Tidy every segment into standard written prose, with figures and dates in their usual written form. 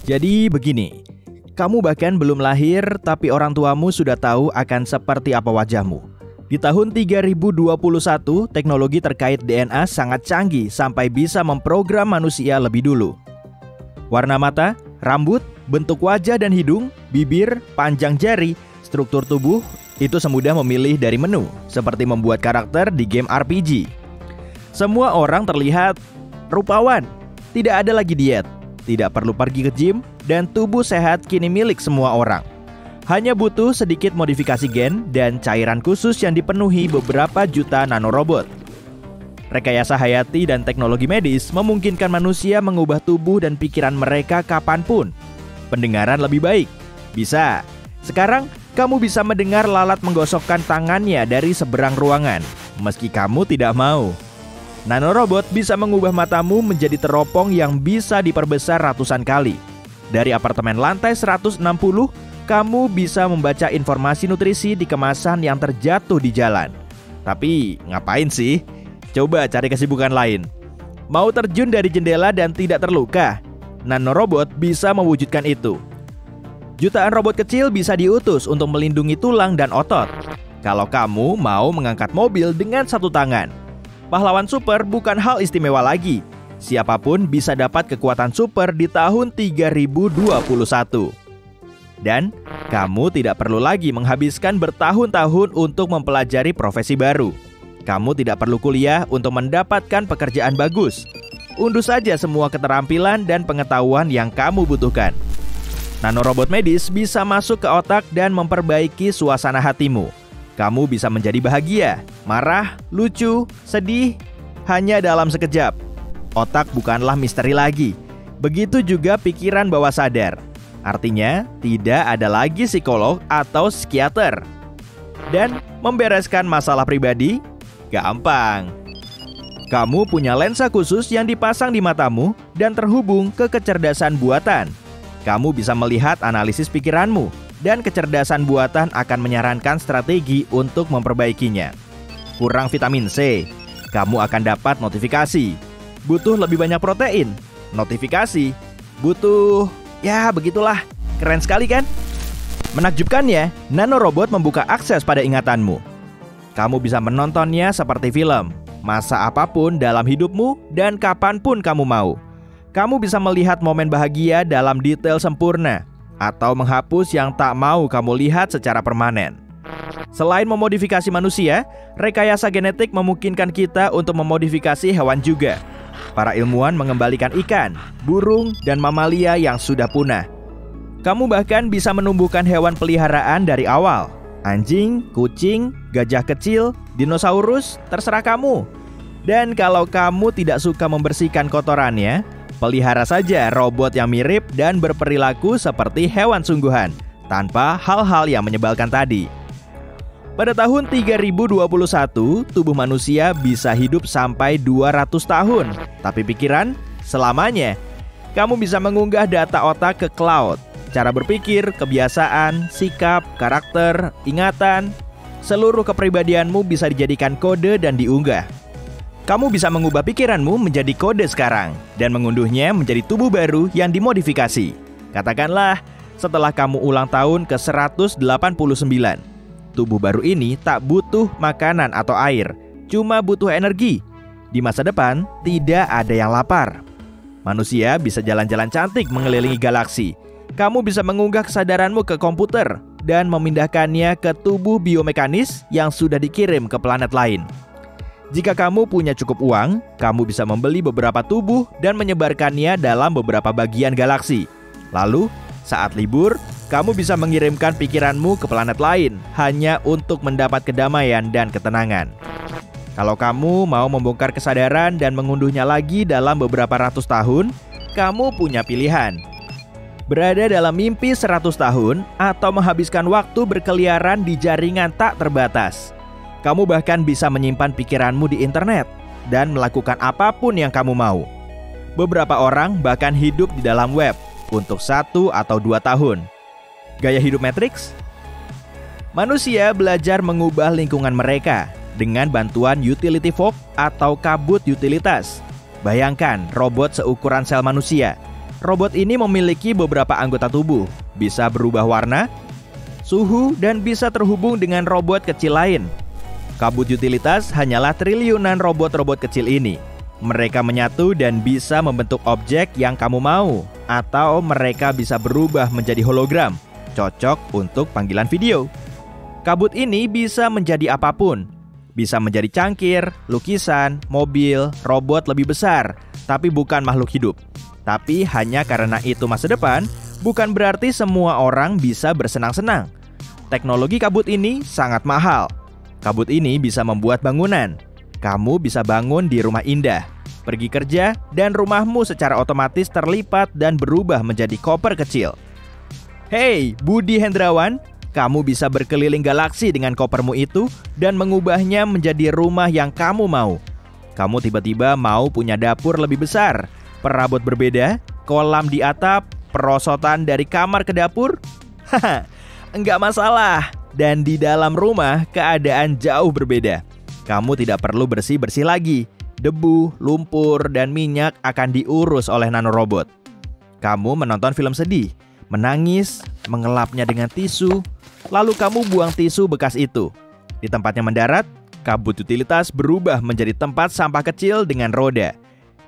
Jadi begini, kamu bahkan belum lahir tapi orang tuamu sudah tahu akan seperti apa wajahmu. Di tahun 3021, teknologi terkait DNA sangat canggih sampai bisa memprogram manusia lebih dulu. Warna mata, rambut, bentuk wajah dan hidung, bibir, panjang jari, struktur tubuh, itu semudah memilih dari menu, seperti membuat karakter di game RPG. Semua orang terlihat rupawan, tidak ada lagi diet, tidak perlu pergi ke gym, dan tubuh sehat kini milik semua orang. Hanya butuh sedikit modifikasi gen dan cairan khusus yang dipenuhi beberapa juta nanorobot. Rekayasa hayati dan teknologi medis memungkinkan manusia mengubah tubuh dan pikiran mereka kapanpun. Pendengaran lebih baik? Bisa. Sekarang, kamu bisa mendengar lalat menggosokkan tangannya dari seberang ruangan, meski kamu tidak mau. Nanorobot bisa mengubah matamu menjadi teropong yang bisa diperbesar ratusan kali. Dari apartemen lantai 160, kamu bisa membaca informasi nutrisi di kemasan yang terjatuh di jalan. Tapi ngapain sih? Coba cari kesibukan lain. Mau terjun dari jendela dan tidak terluka? Nanorobot bisa mewujudkan itu. Jutaan robot kecil bisa diutus untuk melindungi tulang dan otot. Kalau kamu mau mengangkat mobil dengan satu tangan, pahlawan super bukan hal istimewa lagi. Siapapun bisa dapat kekuatan super di tahun 3021. Dan kamu tidak perlu lagi menghabiskan bertahun-tahun untuk mempelajari profesi baru. Kamu tidak perlu kuliah untuk mendapatkan pekerjaan bagus. Unduh saja semua keterampilan dan pengetahuan yang kamu butuhkan. Nanorobot medis bisa masuk ke otak dan memperbaiki suasana hatimu. Kamu bisa menjadi bahagia, marah, lucu, sedih, hanya dalam sekejap. Otak bukanlah misteri lagi. Begitu juga pikiran bawah sadar. Artinya, tidak ada lagi psikolog atau psikiater. Dan membereskan masalah pribadi, gampang. Kamu punya lensa khusus yang dipasang di matamu dan terhubung ke kecerdasan buatan. Kamu bisa melihat analisis pikiranmu, dan kecerdasan buatan akan menyarankan strategi untuk memperbaikinya. Kurang vitamin C, kamu akan dapat notifikasi. Butuh lebih banyak protein, notifikasi. Butuh, ya begitulah. Keren sekali kan? Menakjubkannya, nanorobot membuka akses pada ingatanmu. Kamu bisa menontonnya seperti film, masa apapun dalam hidupmu dan kapanpun kamu mau. Kamu bisa melihat momen bahagia dalam detail sempurna, atau menghapus yang tak mau kamu lihat secara permanen. Selain memodifikasi manusia, rekayasa genetik memungkinkan kita untuk memodifikasi hewan juga. Para ilmuwan mengembalikan ikan, burung, dan mamalia yang sudah punah. Kamu bahkan bisa menumbuhkan hewan peliharaan dari awal. Anjing, kucing, gajah kecil, dinosaurus, terserah kamu. Dan kalau kamu tidak suka membersihkan kotorannya, pelihara saja robot yang mirip dan berperilaku seperti hewan sungguhan, tanpa hal-hal yang menyebalkan tadi. Pada tahun 3021, tubuh manusia bisa hidup sampai 200 tahun, tapi pikiran selamanya. Kamu bisa mengunggah data otak ke cloud. Cara berpikir, kebiasaan, sikap, karakter, ingatan, seluruh kepribadianmu bisa dijadikan kode dan diunggah. Kamu bisa mengubah pikiranmu menjadi kode sekarang dan mengunduhnya menjadi tubuh baru yang dimodifikasi. Katakanlah, setelah kamu ulang tahun ke-189, tubuh baru ini tak butuh makanan atau air, cuma butuh energi. Di masa depan, tidak ada yang lapar. Manusia bisa jalan-jalan cantik mengelilingi galaksi. Kamu bisa mengunggah kesadaranmu ke komputer dan memindahkannya ke tubuh biomekanis yang sudah dikirim ke planet lain. Jika kamu punya cukup uang, kamu bisa membeli beberapa tubuh dan menyebarkannya dalam beberapa bagian galaksi. Lalu, saat libur, kamu bisa mengirimkan pikiranmu ke planet lain hanya untuk mendapat kedamaian dan ketenangan. Kalau kamu mau membongkar kesadaran dan mengunduhnya lagi dalam beberapa ratus tahun, kamu punya pilihan. Berada dalam mimpi 100 tahun atau menghabiskan waktu berkeliaran di jaringan tak terbatas. Kamu bahkan bisa menyimpan pikiranmu di internet dan melakukan apapun yang kamu mau. Beberapa orang bahkan hidup di dalam web untuk 1 atau 2 tahun. Gaya hidup Matrix? Manusia belajar mengubah lingkungan mereka dengan bantuan utility fog atau kabut utilitas. Bayangkan robot seukuran sel manusia, Robot ini memiliki beberapa anggota tubuh, bisa berubah warna, suhu, dan bisa terhubung dengan robot kecil lain. Kabut Utilitas hanyalah triliunan robot-robot kecil ini. Mereka menyatu dan bisa membentuk objek yang kamu mau, atau mereka bisa berubah menjadi hologram, cocok untuk panggilan video. Kabut ini bisa menjadi apapun. Bisa menjadi cangkir, lukisan, mobil, robot lebih besar, tapi bukan makhluk hidup. Tapi hanya karena itu masa depan, bukan berarti semua orang bisa bersenang-senang. Teknologi kabut ini sangat mahal. Kabut ini bisa membuat bangunan. Kamu bisa bangun di rumah indah, pergi kerja, dan rumahmu secara otomatis terlipat dan berubah menjadi koper kecil. Hey, Budi Hendrawan, kamu bisa berkeliling galaksi dengan kopermu itu dan mengubahnya menjadi rumah yang kamu mau. Kamu tiba-tiba mau punya dapur lebih besar, perabot berbeda, kolam di atap, perosotan dari kamar ke dapur? Haha, enggak masalah. Dan di dalam rumah, keadaan jauh berbeda. Kamu tidak perlu bersih-bersih lagi. Debu, lumpur, dan minyak akan diurus oleh nanorobot. Kamu menonton film sedih, menangis, mengelapnya dengan tisu, lalu kamu buang tisu bekas itu. Di tempatnya mendarat, kabut utilitas berubah menjadi tempat sampah kecil dengan roda.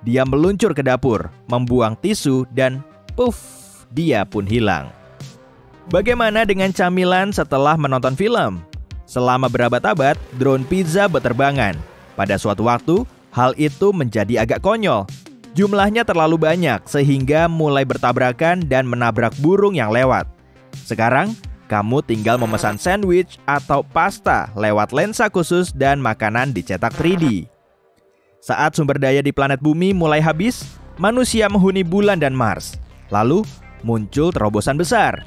Dia meluncur ke dapur, membuang tisu, dan puff, dia pun hilang. Bagaimana dengan camilan setelah menonton film? Selama berabad-abad, drone pizza berterbangan. Pada suatu waktu, hal itu menjadi agak konyol. Jumlahnya terlalu banyak sehingga mulai bertabrakan dan menabrak burung yang lewat. Sekarang, kamu tinggal memesan sandwich atau pasta lewat lensa khusus dan makanan dicetak 3D. Saat sumber daya di planet bumi mulai habis, manusia menghuni bulan dan Mars. Lalu, muncul terobosan besar.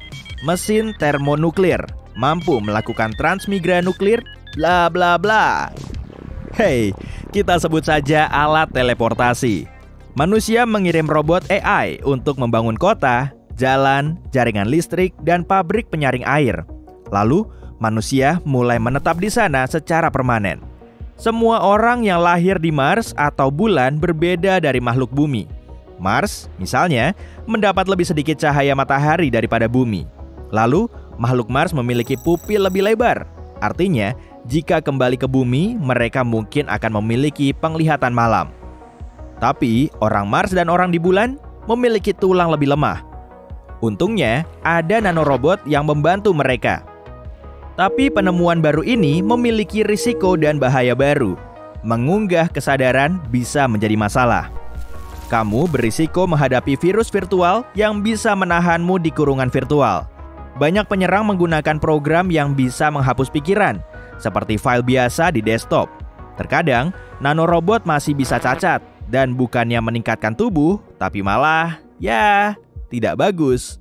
Mesin termonuklir, mampu melakukan transmigra nuklir, bla bla bla. Hey, kita sebut saja alat teleportasi. Manusia mengirim robot AI untuk membangun kota, jalan, jaringan listrik, dan pabrik penyaring air. Lalu, manusia mulai menetap di sana secara permanen. Semua orang yang lahir di Mars atau bulan berbeda dari makhluk bumi. Mars, misalnya, mendapat lebih sedikit cahaya matahari daripada bumi. Lalu, makhluk Mars memiliki pupil lebih lebar. Artinya, jika kembali ke bumi, mereka mungkin akan memiliki penglihatan malam. Tapi, orang Mars dan orang di bulan memiliki tulang lebih lemah. Untungnya, ada nanorobot yang membantu mereka. Tapi penemuan baru ini memiliki risiko dan bahaya baru. Mengunggah kesadaran bisa menjadi masalah. Kamu berisiko menghadapi virus virtual yang bisa menahanmu di kurungan virtual. Banyak penyerang menggunakan program yang bisa menghapus pikiran, seperti file biasa di desktop. Terkadang, nanorobot masih bisa cacat, dan bukannya meningkatkan tubuh, tapi malah, tidak bagus.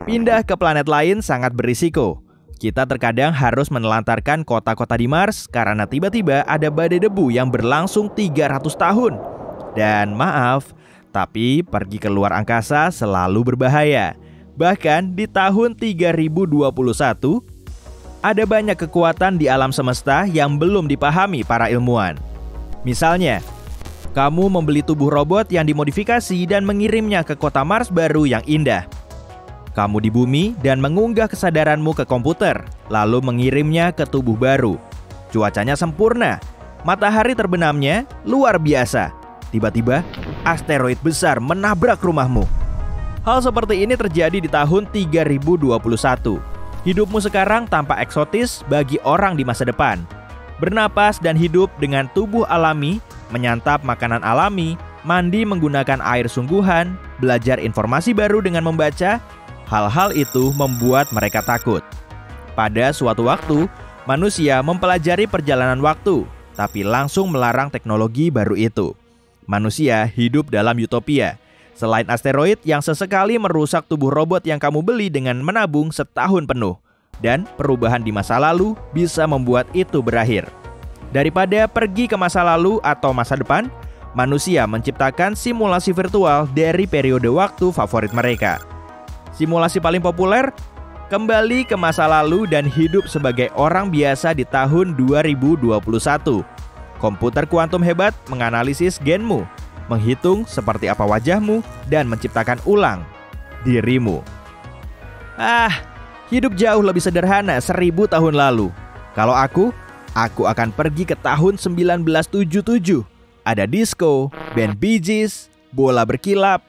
Pindah ke planet lain sangat berisiko. Kita terkadang harus menelantarkan kota-kota di Mars karena tiba-tiba ada badai debu yang berlangsung 300 tahun. Dan maaf, tapi pergi ke luar angkasa selalu berbahaya. Bahkan di tahun 3021, ada banyak kekuatan di alam semesta yang belum dipahami para ilmuwan. Misalnya, kamu membeli tubuh robot yang dimodifikasi dan mengirimnya ke kota Mars baru yang indah. Kamu di bumi dan mengunggah kesadaranmu ke komputer, lalu mengirimnya ke tubuh baru. Cuacanya sempurna, matahari terbenamnya luar biasa. Tiba-tiba, asteroid besar menabrak rumahmu. Hal seperti ini terjadi di tahun 3021. Hidupmu sekarang tampak eksotis bagi orang di masa depan. Bernapas dan hidup dengan tubuh alami, menyantap makanan alami, mandi menggunakan air sungguhan, belajar informasi baru dengan membaca. Hal-hal itu membuat mereka takut. Pada suatu waktu, manusia mempelajari perjalanan waktu, tapi langsung melarang teknologi baru itu. Manusia hidup dalam utopia. Selain asteroid yang sesekali merusak tubuh robot yang kamu beli dengan menabung setahun penuh. Dan perubahan di masa lalu bisa membuat itu berakhir. Daripada pergi ke masa lalu atau masa depan, manusia menciptakan simulasi virtual dari periode waktu favorit mereka. Simulasi paling populer, kembali ke masa lalu dan hidup sebagai orang biasa di tahun 2021. Komputer kuantum hebat menganalisis genmu. menghitung seperti apa wajahmu, dan menciptakan ulang dirimu. Hidup jauh lebih sederhana 1000 tahun lalu. Kalau aku akan pergi ke tahun 1977. Ada disco, band Bee Gees, bola berkilap.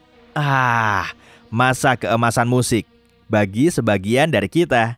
Masa keemasan musik bagi sebagian dari kita.